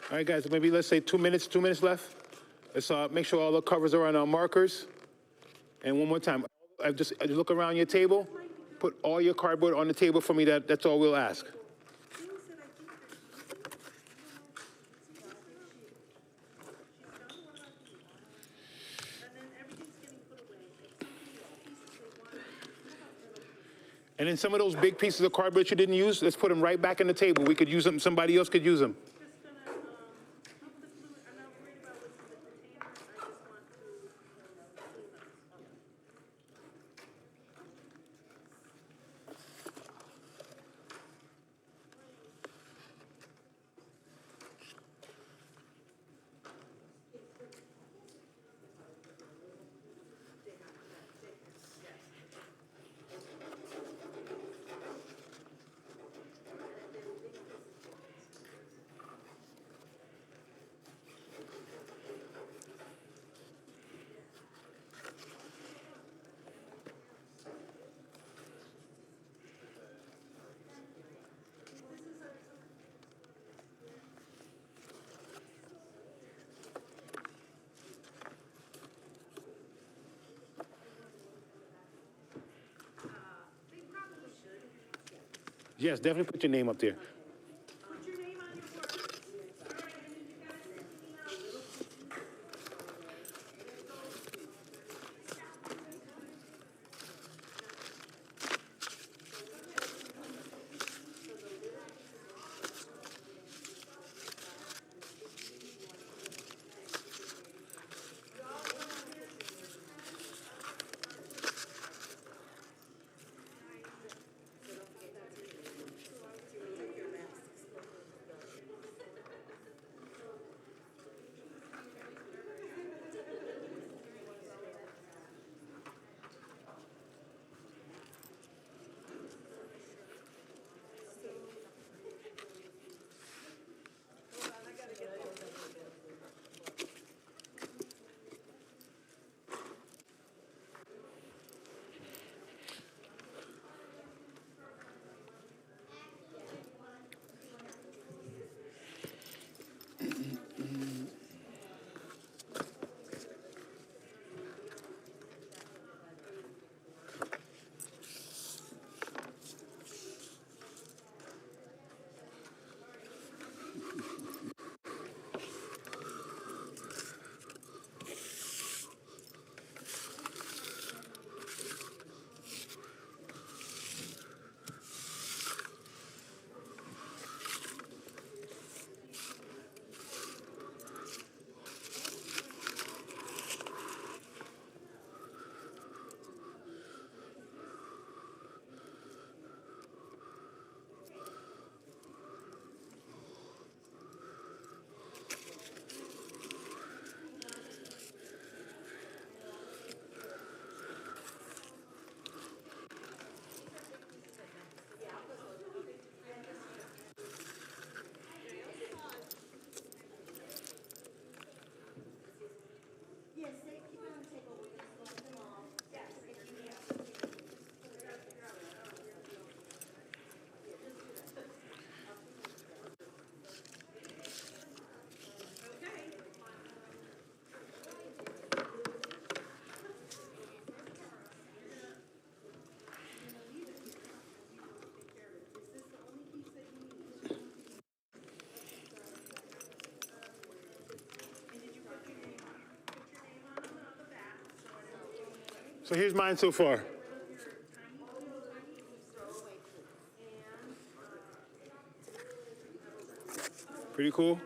All right, guys, maybe let's say 2 minutes left. Let's make sure all the covers are on our markers. And one more time, just look around your table, put all your cardboard on the table for me. That's all we'll ask. And then some of those big pieces of cardboard you didn't use, let's put them right back in the table. We could use them, somebody else could use them. Yes, definitely put your name up there. So here's mine so far. Pretty cool.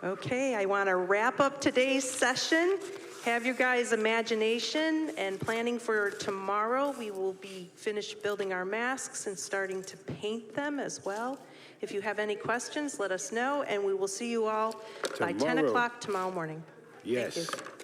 Okay, I want to wrap up today's session. Have your guys' imagination and planning for tomorrow. We will be finished building our masks and starting to paint them as well. If you have any questions, let us know, and we will see you all by 10 Tomorrow. o'clock tomorrow morning. Yes. Thank you.